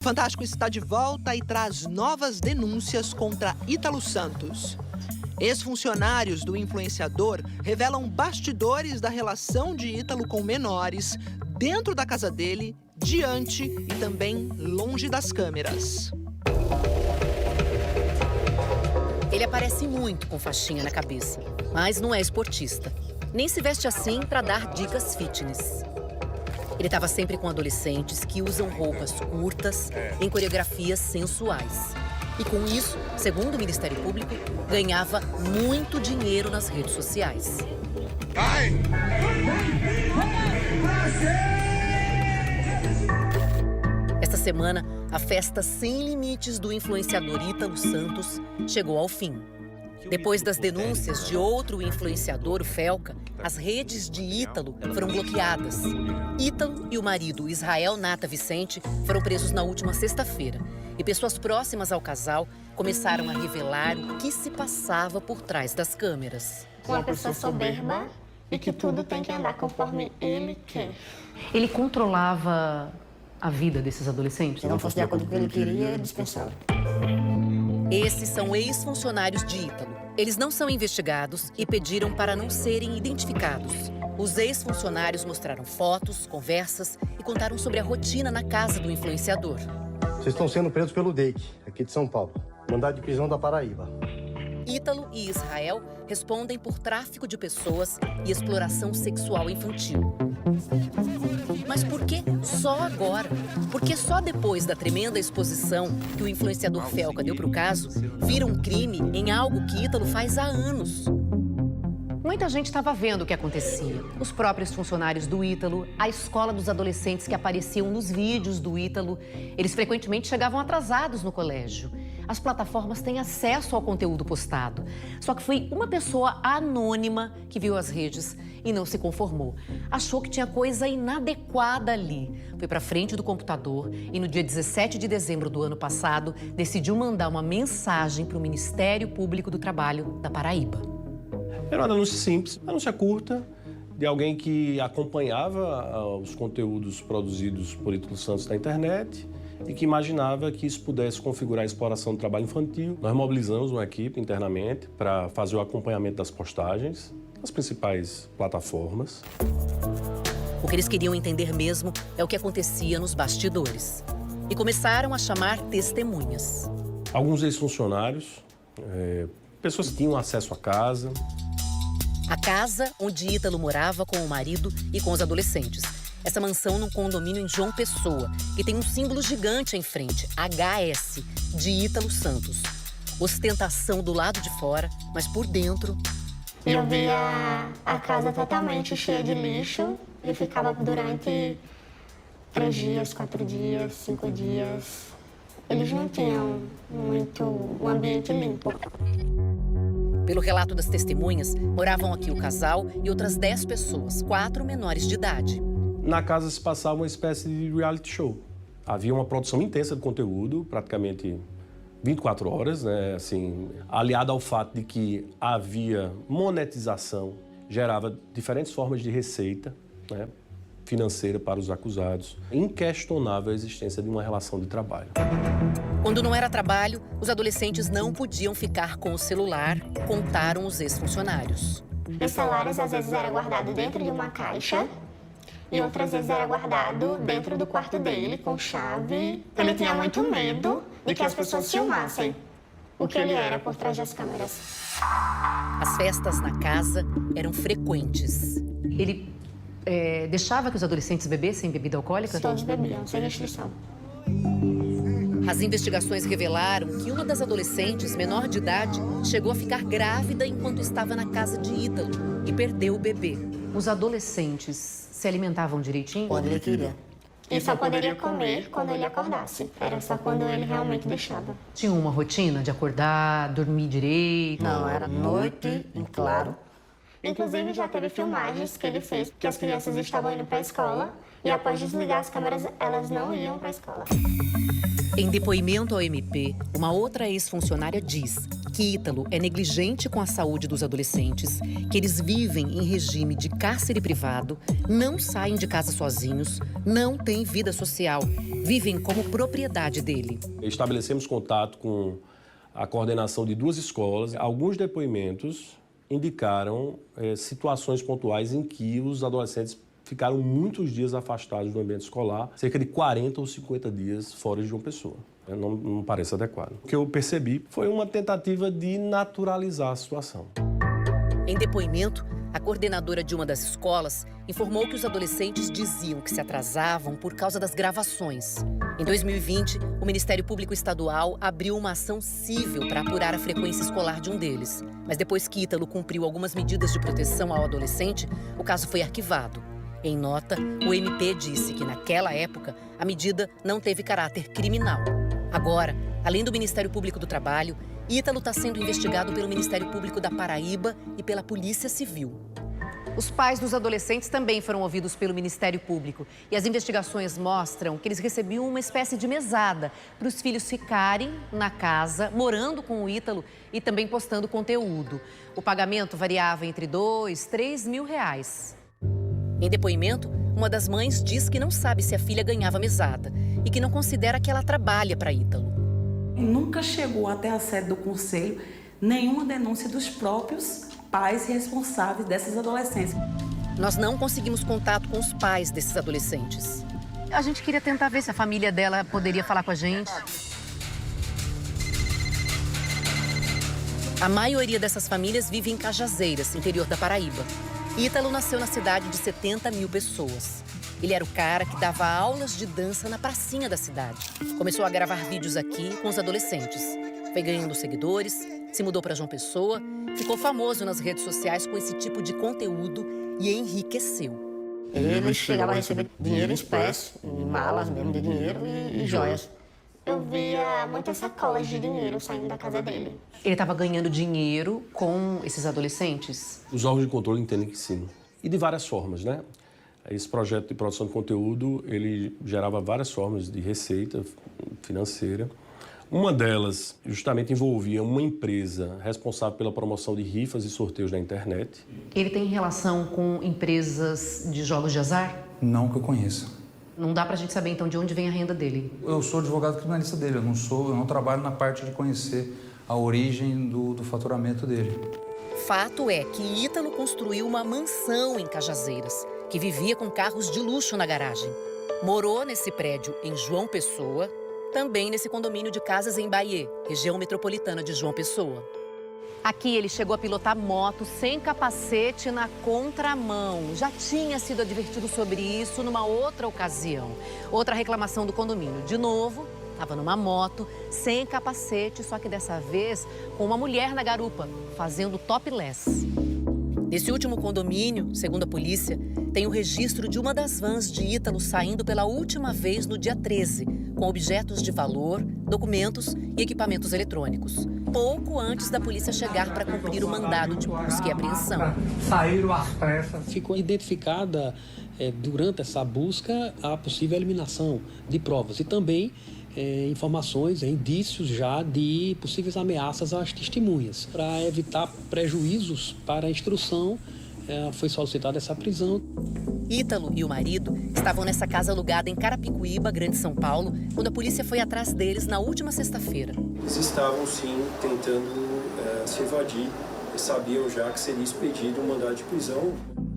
Fantástico está de volta e traz novas denúncias contra Ítalo Santos. Ex-funcionários do influenciador revelam bastidores da relação de Ítalo com menores dentro da casa dele, diante e também longe das câmeras. Ele aparece muito com faixinha na cabeça, mas não é esportista. Nem se veste assim para dar dicas fitness. Ele estava sempre com adolescentes que usam roupas curtas em coreografias sensuais. E com isso, segundo o Ministério Público, ganhava muito dinheiro nas redes sociais. Vai! Esta semana, a festa sem limites do influenciador Ítalo Santos chegou ao fim. Depois das denúncias de outro influenciador, o Felca, as redes de Ítalo foram bloqueadas. Ítalo e o marido, Israel Nata Vicente, foram presos na última sexta-feira. E pessoas próximas ao casal começaram a revelar o que se passava por trás das câmeras. Uma pessoa soberba e que tudo tem que andar conforme ele quer. Ele controlava a vida desses adolescentes? Se não fosse de acordo com o que ele queria, dispensava. Esses são ex-funcionários de Ítalo. Eles não são investigados e pediram para não serem identificados. Os ex-funcionários mostraram fotos, conversas e contaram sobre a rotina na casa do influenciador. Vocês estão sendo presos pelo DEIC, aqui de São Paulo. Mandado de prisão da Paraíba. Ítalo e Israel respondem por tráfico de pessoas e exploração sexual infantil. Mas por que só agora? Por que só depois da tremenda exposição que o influenciador Felca deu para o caso, vira um crime em algo que Ítalo faz há anos? Muita gente estava vendo o que acontecia. Os próprios funcionários do Ítalo, a escola dos adolescentes que apareciam nos vídeos do Ítalo, eles frequentemente chegavam atrasados no colégio. As plataformas têm acesso ao conteúdo postado. Só que foi uma pessoa anônima que viu as redes e não se conformou. Achou que tinha coisa inadequada ali. Foi para frente do computador e no dia 17 de dezembro do ano passado, decidiu mandar uma mensagem para o Ministério Público do Trabalho da Paraíba. Era uma denúncia simples, uma denúncia curta, de alguém que acompanhava os conteúdos produzidos por Ítalo Santos na internet e que imaginava que isso pudesse configurar a exploração do trabalho infantil. Nós mobilizamos uma equipe internamente para fazer o acompanhamento das postagens nas principais plataformas. O que eles queriam entender mesmo é o que acontecia nos bastidores. E começaram a chamar testemunhas. Alguns ex-funcionários, pessoas que tinham acesso à casa. A casa onde Ítalo morava com o marido e com os adolescentes. Essa mansão num condomínio em João Pessoa, que tem um símbolo gigante em frente, HS, de Ítalo Santos. Ostentação do lado de fora, mas por dentro... Eu via a casa totalmente cheia de lixo e ficava durante 3 dias, 4 dias, 5 dias. Eles não tinham muito um ambiente limpo. Pelo relato das testemunhas, moravam aqui o casal e outras 10 pessoas, 4 menores de idade. Na casa se passava uma espécie de reality show. Havia uma produção intensa de conteúdo, praticamente 24 horas, né? Assim, aliado ao fato de que havia monetização, gerava diferentes formas de receita, né, financeira para os acusados. Inquestionável a existência de uma relação de trabalho. Quando não era trabalho, os adolescentes não podiam ficar com o celular, contaram os ex-funcionários. Os celulares às vezes eram guardados dentro de uma caixa e outras vezes era guardado dentro do quarto dele com chave. Ele tinha muito medo de que as pessoas filmassem o que ele era por trás das câmeras. As festas na casa eram frequentes. Ele deixava que os adolescentes bebessem bebida alcoólica? Todos bebiam, sem restrição. As investigações revelaram que uma das adolescentes, menor de idade, chegou a ficar grávida enquanto estava na casa de Ítalo e perdeu o bebê. Os adolescentes se alimentavam direitinho? Quando ele queria. E só poderia comer quando ele acordasse. Era só quando ele realmente deixava. Tinha uma rotina de acordar, dormir direito? Não, era noite, em claro. Inclusive, já teve filmagens que ele fez que as crianças estavam indo para a escola e após desligar as câmeras, elas não iam para a escola. Em depoimento ao MP, uma outra ex-funcionária diz que que Ítalo é negligente com a saúde dos adolescentes, que eles vivem em regime de cárcere privado, não saem de casa sozinhos, não têm vida social, vivem como propriedade dele. Estabelecemos contato com a coordenação de 2 escolas. Alguns depoimentos indicaram situações pontuais em que os adolescentes ficaram muitos dias afastados do ambiente escolar, cerca de 40 ou 50 dias fora de João Pessoa. Não parece adequado. O que eu percebi foi uma tentativa de naturalizar a situação. Em depoimento, a coordenadora de uma das escolas informou que os adolescentes diziam que se atrasavam por causa das gravações. Em 2020, o Ministério Público Estadual abriu uma ação civil para apurar a frequência escolar de um deles. Mas depois que Ítalo cumpriu algumas medidas de proteção ao adolescente, o caso foi arquivado. Em nota, o MP disse que, naquela época, a medida não teve caráter criminal. Agora, além do Ministério Público do Trabalho, Ítalo está sendo investigado pelo Ministério Público da Paraíba e pela Polícia Civil. Os pais dos adolescentes também foram ouvidos pelo Ministério Público. E as investigações mostram que eles recebiam uma espécie de mesada para os filhos ficarem na casa, morando com o Ítalo e também postando conteúdo. O pagamento variava entre R$2.000 e R$3.000. Em depoimento, uma das mães diz que não sabe se a filha ganhava mesada e que não considera que ela trabalha para Ítalo. Nunca chegou até a sede do conselho nenhuma denúncia dos próprios pais responsáveis dessas adolescentes. Nós não conseguimos contato com os pais desses adolescentes. A gente queria tentar ver se a família dela poderia falar com a gente. A maioria dessas famílias vive em Cajazeiras, interior da Paraíba. Ítalo nasceu na cidade de 70 mil pessoas. Ele era o cara que dava aulas de dança na pracinha da cidade. Começou a gravar vídeos aqui com os adolescentes. Foi ganhando seguidores, se mudou para João Pessoa, ficou famoso nas redes sociais com esse tipo de conteúdo e enriqueceu. Ele chegava a receber dinheiro em espécie, em malas mesmo de dinheiro e joias. Eu via muitas sacolas de dinheiro saindo da casa dele. Ele estava ganhando dinheiro com esses adolescentes? Os órgãos de controle entendem que sim. E de várias formas, né? Esse projeto de produção de conteúdo, ele gerava várias formas de receita financeira. Uma delas justamente envolvia uma empresa responsável pela promoção de rifas e sorteios na internet. Ele tem relação com empresas de jogos de azar? Não que eu conheça. Não dá pra gente saber, então, de onde vem a renda dele. Eu sou advogado criminalista dele, eu não trabalho na parte de conhecer a origem do faturamento dele. Fato é que Ítalo construiu uma mansão em Cajazeiras, que vivia com carros de luxo na garagem. Morou nesse prédio em João Pessoa, também nesse condomínio de casas em Bahia, região metropolitana de João Pessoa. Aqui ele chegou a pilotar moto sem capacete na contramão. Já tinha sido advertido sobre isso numa outra ocasião. Outra reclamação do condomínio. De novo, estava numa moto, sem capacete, só que dessa vez com uma mulher na garupa, fazendo topless. Nesse último condomínio, segundo a polícia, tem o registro de uma das vans de Ítalo saindo pela última vez no dia 13, com objetos de valor, documentos e equipamentos eletrônicos. Pouco antes da polícia chegar para cumprir o mandado de busca e apreensão. Saíram às pressas. Ficou identificada, durante essa busca, a possível eliminação de provas e também informações, indícios já de possíveis ameaças às testemunhas. Para evitar prejuízos para a instrução, foi solicitada essa prisão. Ítalo e o marido estavam nessa casa alugada em Carapicuíba, Grande São Paulo, quando a polícia foi atrás deles na última sexta-feira. Eles estavam, sim, tentando se evadir e sabiam já que seria expedido um mandado de prisão.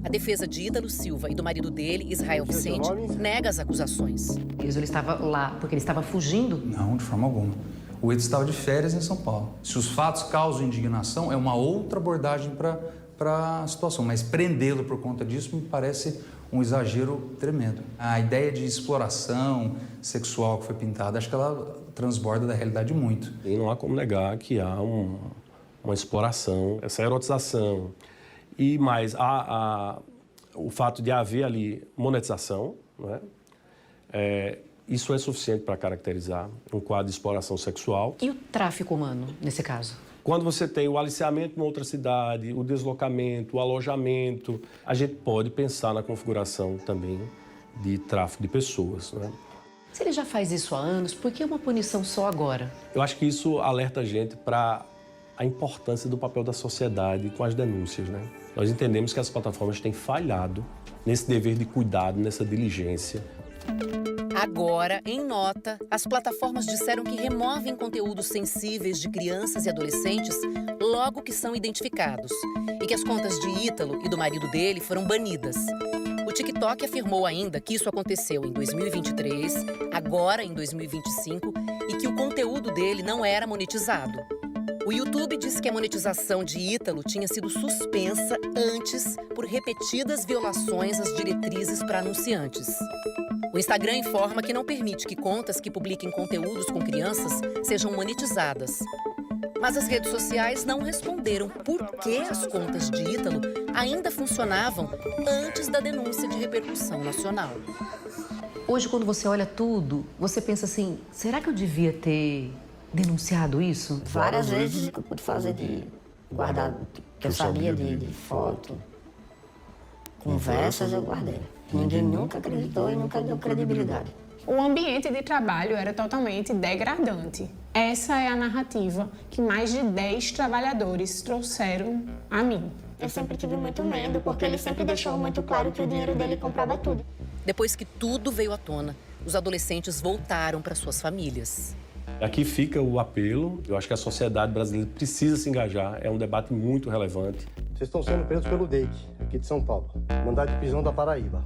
A defesa de Ítalo Silva e do marido dele, Israel Vicente, nega as acusações. Ele estava lá porque ele estava fugindo? Não, de forma alguma. O Ítalo estava de férias em São Paulo. Se os fatos causam indignação, é uma outra abordagem para a situação, mas prendê-lo por conta disso me parece um exagero tremendo. A ideia de exploração sexual que foi pintada, acho que ela transborda da realidade muito. E não há como negar que há uma exploração, essa erotização. E mais, o fato de haver ali monetização, não é? Isso é suficiente para caracterizar um quadro de exploração sexual. E o tráfico humano, nesse caso? Quando você tem o aliciamento em outra cidade, o deslocamento, o alojamento, a gente pode pensar na configuração também de tráfico de pessoas, não é? Se ele já faz isso há anos, por que uma punição só agora? Eu acho que isso alerta a gente para a importância do papel da sociedade com as denúncias, né? Nós entendemos que as plataformas têm falhado nesse dever de cuidado, nessa diligência. Agora, em nota, as plataformas disseram que removem conteúdos sensíveis de crianças e adolescentes logo que são identificados e que as contas de Ítalo e do marido dele foram banidas. O TikTok afirmou ainda que isso aconteceu em 2023, agora em 2025, e que o conteúdo dele não era monetizado. O YouTube disse que a monetização de Ítalo tinha sido suspensa antes por repetidas violações às diretrizes para anunciantes. O Instagram informa que não permite que contas que publiquem conteúdos com crianças sejam monetizadas. Mas as redes sociais não responderam por que as contas de Ítalo ainda funcionavam antes da denúncia de repercussão nacional. Hoje, quando você olha tudo, você pensa assim, será que eu devia ter denunciado isso? Várias vezes que eu pude fazer de guardar, que eu sabia de foto, conversas eu guardei. Ninguém nunca acreditou e nunca deu credibilidade. O ambiente de trabalho era totalmente degradante. Essa é a narrativa que mais de 10 trabalhadores trouxeram a mim. Eu sempre tive muito medo, porque ele sempre deixou muito claro que o dinheiro dele comprava tudo. Depois que tudo veio à tona, os adolescentes voltaram para suas famílias. Aqui fica o apelo. Eu acho que a sociedade brasileira precisa se engajar. É um debate muito relevante. Vocês estão sendo presos pelo DEIC, aqui de São Paulo. Mandado de prisão da Paraíba.